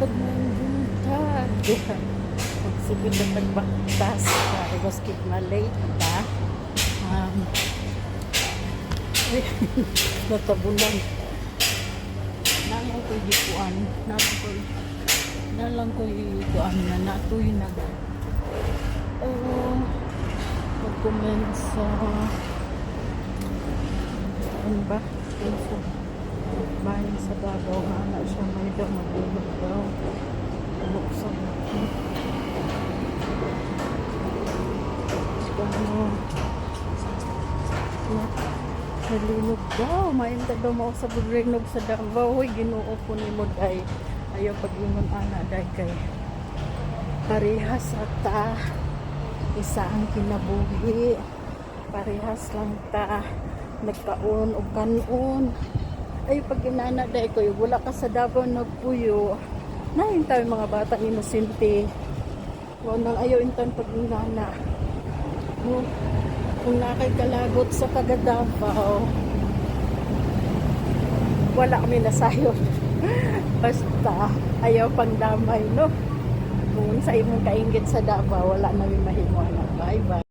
pagmanduntag. Magsipid na pagbaktas. Iwaskip malate na. Ay, natabunan. Nalang ko ikuan. Nalang ko ikuan na natoy na. Mag-comment sa ano ba? Info. Bayan sa Davao. Hana siya may daw maglulog daw. Buksan ako. Nalinog daw. Mainta daw mo sa buglinog sa Davao. Uy, ginoo po ni mo day. Ayaw pag-ingon ana day kay parehas ata. Isa ang kinabuhi. Parehas lang ta. Nagkaon o kanon. Ay, pag inana day ko, wala ka sa Davao nagpuyo. Nahintaw yung mga bata inosente. Nang ayaw intan pag inana. Kung nakikalagot sa taga Davao, wala kami nasayon. Basta ayaw pang damay, no? Kung sa imong kainggit sa Davao, wala namin mahimuan. Bye bye.